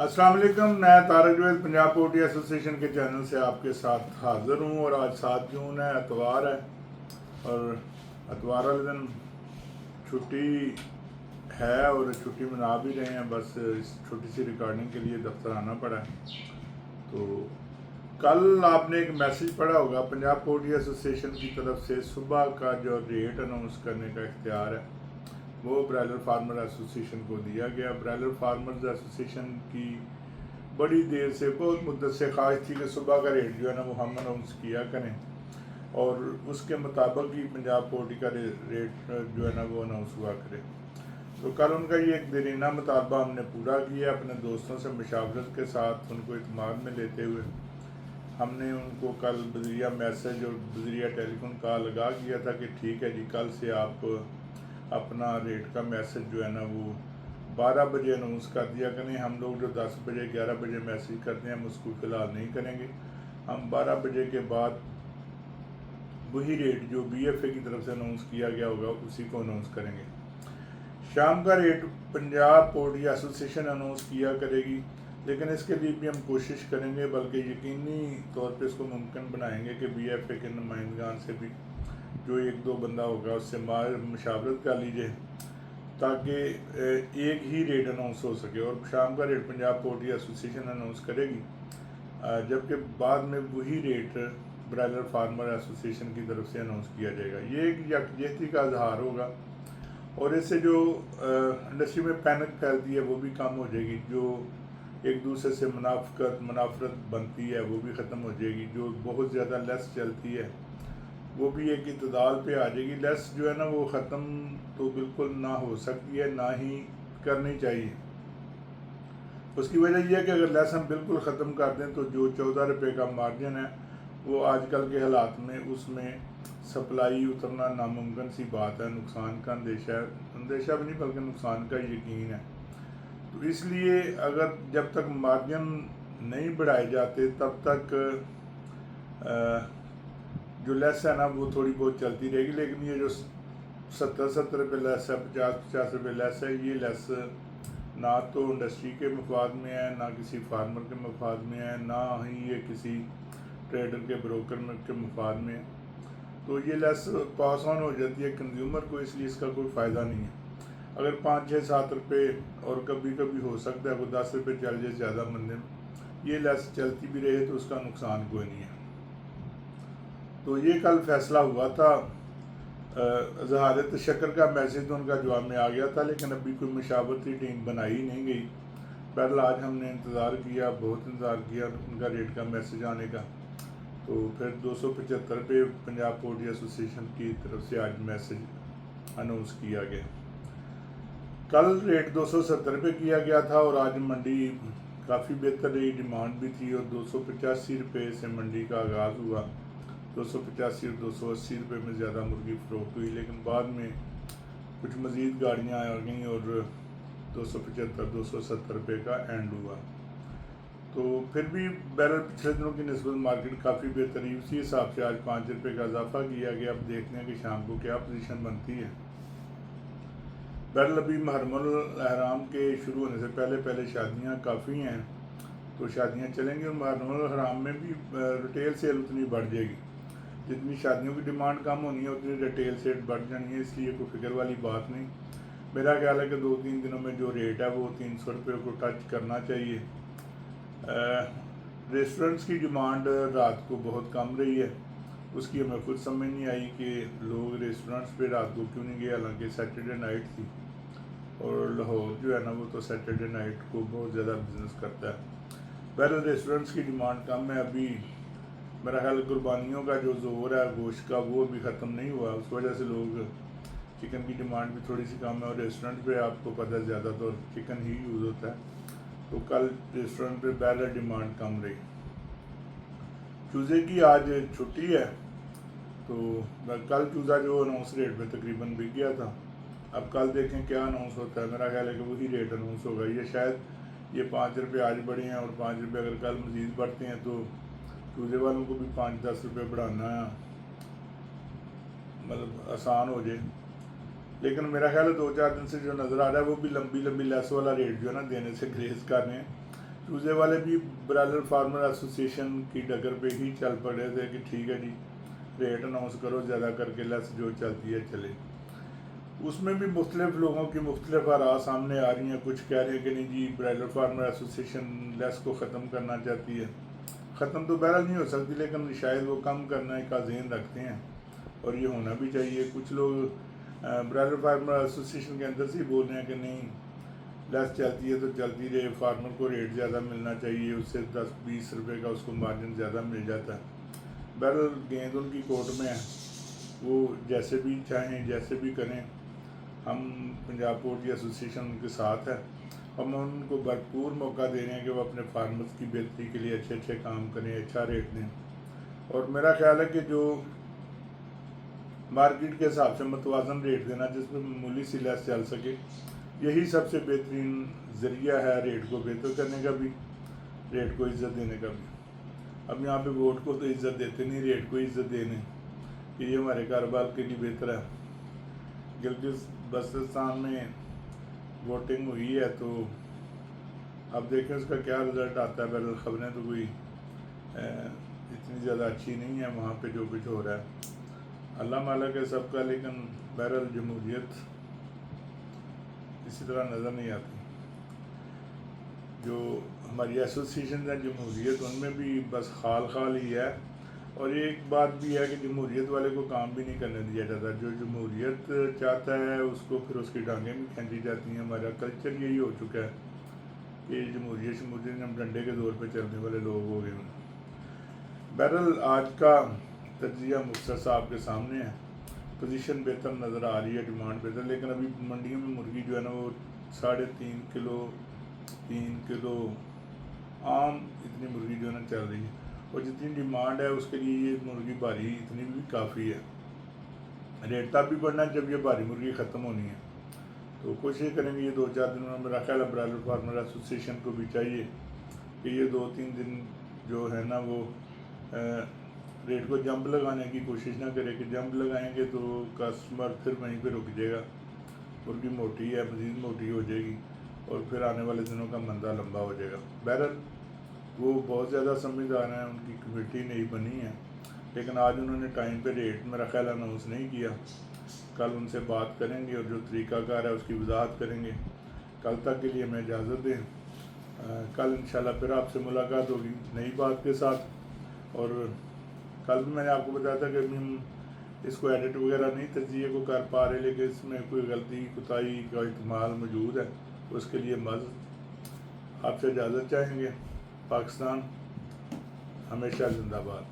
अस्सलाम वालेकुम। मैं तारक जवेद पंजाब पोल्ट्री एसोसिएशन के चैनल से आपके साथ हाज़िर हूँ और आज 7 जून है, एतवार है और एतवार वाले दिन छुट्टी है और छुट्टी मना भी रहे हैं। बस इस छोटी सी रिकॉर्डिंग के लिए दफ्तर आना पड़ा है। तो कल आपने एक मैसेज पढ़ा होगा, पंजाब पोल्ट्री एसोसिएशन की तरफ से सुबह का जो रेट अनाउंस करने का इख्तियार है वो ब्रायलर फार्मर एसोसिएशन को दिया गया। ब्रायलर फार्मर्स एसोसिएशन की बड़ी देर से, बहुत मुद्दत से ख्वाहिश थी कि सुबह का रेट जो है ना वो हम अनाउंस किया करें और उसके मुताबिक ही पंजाब पोल्ट्री का रेट जो है ना वो अनाउंस हुआ करे। तो कल उनका ये एक देरीना मुतालबा हमने पूरा किया। अपने दोस्तों से मशावरत के साथ उनको इत्मीनान में लेते हुए हमने उनको कल बजरिया मैसेज और बजरिया टेलीफोन कॉल लगा किया था कि ठीक है जी, कल से आप अपना रेट का मैसेज जो है ना वो 12 बजे अनाउंस कर दिया करें। हम लोग जो 10 बजे 11 बजे मैसेज करते हैं हम उसको फ़िलहाल नहीं करेंगे। हम 12 बजे के बाद वही रेट जो BFA की तरफ से अनाउंस किया गया होगा उसी को अनाउंस करेंगे। शाम का rate Punjab poultry association announce किया करेगी, लेकिन इसके लिए भी हम कोशिश करेंगे, बल्कि यकीनी तौर पे इसको मुमकिन बनाएंगे कि BFA के नुमाइंदगान से भी जो एक दो बंदा होगा उससे मशावरत कर लीजिए ताकि एक ही रेट अनाउंस हो सके और शाम का rate Punjab poultry association announce करेगी, जबकि बाद में वही रेट ब्रायलर फार्मर एसोसिएशन की तरफ से अनाउंस किया जाएगा। ये एक यकजहती का इजहार होगा और इससे जो इंडस्ट्री में पैनिक फैलती है वो भी कम हो जाएगी। जो एक दूसरे से मुनाफरत बनती है वो भी ख़त्म हो जाएगी। जो बहुत ज़्यादा लेस चलती है वो भी एक इतदाल पे आ जाएगी। लेस जो है ना वो ख़त्म तो बिल्कुल ना हो सकती है, ना ही करनी चाहिए। उसकी वजह यह है कि अगर लेस हम बिल्कुल ख़त्म कर दें तो जो 14 रुपये का मार्जिन है वो आजकल के हालात में उसमें सप्लाई उतरना नामुमकिन सी बात है। नुकसान का अंदेशा भी नहीं बल्कि नुकसान का यकीन है। तो इसलिए अगर जब तक मार्जिन नहीं बढ़ाए जाते तब तक जो लेस है ना वो थोड़ी बहुत चलती रहेगी। लेकिन ये जो 70 रुपये लेस है, 50 रुपये लेस है, ये लेस ना तो इंडस्ट्री के मफाद में है, ना किसी फार्मर के मफाद में है, ना ही ये किसी ट्रेडर के ब्रोकर के मफाद में है। तो ये लेस पास ऑन हो जाती है कंज्यूमर को, इसलिए इसका कोई फ़ायदा नहीं है। अगर 5, 6, 7 रुपये और कभी कभी हो सकता है वो 10 रुपये चल जाए ज़्यादा मंदे में, ये लेस चलती भी रहे तो उसका नुकसान कोई नहीं है। तो ये कल फैसला हुआ था। ज़हारत शक्कर का मैसेज तो उनका जवाब में आ गया था, लेकिन अभी कोई मशावरती टीम बनाई नहीं गई। बहरहाल आज हमने इंतज़ार किया, बहुत इंतज़ार किया उनका रेट का मैसेज आने का। तो फिर 275 रुपये पंजाब पोल्ट्री एसोसिएशन की तरफ से आज मैसेज अनाउंस किया गया। कल रेट 270 रुपये किया गया था और आज मंडी काफ़ी बेहतर रही, डिमांड भी थी और 285 रुपये से मंडी का आगाज़ हुआ। 285 और 280 रुपये में ज़्यादा मुर्गी फ़रोख्त हुई, लेकिन बाद में कुछ मज़ीद गाड़ियाँ आ गईं और 275 270 रुपये का एंड हुआ। तो फिर भी बहरहाल पिछले दिनों की निस्बत मार्केट काफ़ी बेहतर हुई। उसी हिसाब से आज 5 रुपये का इजाफा किया गया। अब देखते हैं कि शाम को क्या पोजीशन बनती है। बहरहाल अभी मुहर्रमुल हराम के शुरू होने से पहले शादियाँ काफ़ी हैं, तो शादियाँ चलेंगी और मुहर्रमुल हराम में भी रिटेल सेल उतनी बढ़ जाएगी। जितनी शादियों की डिमांड कम होनी है उतनी रिटेल सेल बढ़ जानी है, इसलिए कोई फिक्र वाली बात नहीं। मेरा ख्याल है कि 2-3 दिनों में जो रेट है वो 300 रुपये को टच करना चाहिए। रेस्टोरेंट्स की डिमांड रात को बहुत कम रही है, उसकी हमें खुद समझ नहीं आई कि लोग रेस्टोरेंट्स पे रात को क्यों नहीं गए, हालांकि सैटरडे नाइट थी और लाहौर जो है ना वो तो सैटरडे नाइट को बहुत ज़्यादा बिजनेस करता है। बहरहाल रेस्टोरेंट्स की डिमांड कम है। अभी मेरा ख्याल कुर्बानियों का जो जोर है गोश्त का वो भी ख़त्म नहीं हुआ, उस वजह से लोग चिकन की डिमांड भी थोड़ी सी कम है और रेस्टोरेंट पे आपको पता है ज़्यादातर चिकन ही यूज़ होता है। तो कल रेस्टोरेंट पे बहरहाल डिमांड कम रही। चूज़े की आज छुट्टी है, तो कल चूज़ा जो अनाउंस रेट पे तकरीबन बिक गया था। अब कल देखें क्या अनाउंस होता है। मेरा ख्याल है कि वही रेट अनाउंस होगा। ये शायद ये 5 रुपये आज बढ़े हैं और 5 रुपये अगर कल मज़ीद बढ़ते हैं तो चूज़े वालों को भी 5-10 रुपये बढ़ाना मतलब आसान हो जाए। लेकिन मेरा ख्याल है 2-4 दिन से जो नज़र आ रहा है वो भी लंबी लेस वाला रेट जो है ना देने से ग्रेस कर रहे हैं। چوزے والے بھی برائلر فارمر ایسوسیشن کی ڈگر پہ ہی چل پڑے تھے کہ ٹھیک ہے جی ریٹ اناؤنس کرو زیادہ کر کے، لیس جو چلتی ہے چلے۔ اس میں بھی مختلف لوگوں کی مختلف آراء سامنے آ رہی ہیں، کچھ کہہ رہے ہیں کہ نہیں جی برائلر فارمر ایسوسیشن لیس کو ختم کرنا چاہتی ہے۔ ختم تو بہرحال نہیں ہو سکتی، لیکن شاید وہ کم کرنے کا ذہن رکھتے ہیں اور یہ ہونا بھی چاہیے۔ کچھ لوگ برائلر فارمر ایسوسیشن کے اندر سے ہی بول رہے ہیں کہ نہیں لیس چلتی ہے تو چلتی رہے، فارمر کو ریٹ زیادہ ملنا چاہیے، اس سے 10-20 روپے کا اس کو مارجن زیادہ مل جاتا ہے۔ بہرحال گیند ان کی کورٹ میں ہے، وہ جیسے بھی چاہیں جیسے بھی کریں، ہم پنجاب پولٹری ایسوسیشن ان کے ساتھ ہے۔ ہم ان کو بھرپور موقع دے رہے ہیں کہ وہ اپنے فارمرز کی بہتری کے لیے اچھے اچھے کام کریں، اچھا ریٹ دیں، اور میرا خیال ہے کہ جو مارکیٹ کے حساب سے متوازن ریٹ دینا جس میں معمولی سی لیس چل سکے، یہی سب سے بہترین ذریعہ ہے ریٹ کو بہتر کرنے کا بھی، ریٹ کو عزت دینے کا بھی۔ اب یہاں پہ ووٹ کو تو عزت دیتے نہیں، ریٹ کو عزت دینے کہ یہ ہمارے کاروبار کے لیے بہتر ہے۔ گلگت بلتستان میں ووٹنگ ہوئی ہے تو اب دیکھیں اس کا کیا رزلٹ آتا ہے۔ بہرحال خبریں تو کوئی اتنی زیادہ اچھی نہیں ہے وہاں پہ جو کچھ ہو رہا ہے، اللہ مالک ہے سب کا، لیکن بہرحال جمہوریت اسی طرح نظر نہیں آتی۔ جو ہماری ایسوسیشن ہے جمہوریت، ان میں بھی بس خال خال ہی ہے، اور ایک بات بھی ہے کہ جمہوریت والے کو کام بھی نہیں کرنے دیا جاتا، جو جمہوریت چاہتا ہے اس کو پھر اس کی ٹانگیں بھی کھینچی جاتی ہیں۔ ہمارا کلچر یہی ہو چکا ہے کہ جمہوریت ہم ڈنڈے کے زور پہ چلنے والے لوگ ہو گئے ہیں۔ بہرحال آج کا تجزیہ مفسر صاحب کے سامنے ہے، پوزیشن بہتر نظر آ رہی ہے، ڈیمانڈ بہتر، لیکن ابھی منڈیوں میں مرغی جو ہے نا وہ 3.5 کلو 3 کلو عام اتنی مرغی جو ہے نا چل رہی ہے، اور جتنی ڈیمانڈ ہے اس کے لیے یہ مرغی بھاری اتنی بھی کافی ہے۔ ریٹ تب بھی بڑھنا ہے جب یہ بھاری مرغی ختم ہونی ہے، تو کوشش کریں گے یہ 2-4 دنوں میں۔ میرا خیال ہے برائلر فارمر ایسوسیشن کو بھی چاہیے کہ یہ 2-3 دن جو ہے نا وہ ریٹ کو جمپ لگانے کی کوشش نہ کرے، کہ جمپ لگائیں گے تو کسٹمر پھر وہیں پہ رک جائے گا، مرغی موٹی ہے مزید موٹی ہو جائے گی، اور پھر آنے والے دنوں کا مندہ لمبا ہو جائے گا۔ بہرحال وہ بہت زیادہ سمجھدار ہیں، ان کی کمیٹی نہیں بنی ہے، لیکن آج انہوں نے ٹائم پہ ریٹ میرا خیال اناؤنس نہیں کیا۔ کل ان سے بات کریں گے اور جو طریقہ کار ہے اس کی وضاحت کریں گے۔ کل تک کے لیے ہمیں اجازت دیں، کل انشاءاللہ پھر آپ سے ملاقات ہوگی نئی بات کے ساتھ۔ اور کل بھی میں نے آپ کو بتایا تھا کہ ابھی ہم اس کو ایڈٹ وغیرہ نہیں تجزیے کو کر پا رہے، لیکن اس میں کوئی غلطی کوتاہی کا احتمال موجود ہے، اس کے لیے آپ سے اجازت چاہیں گے۔ پاکستان ہمیشہ زندہ باد۔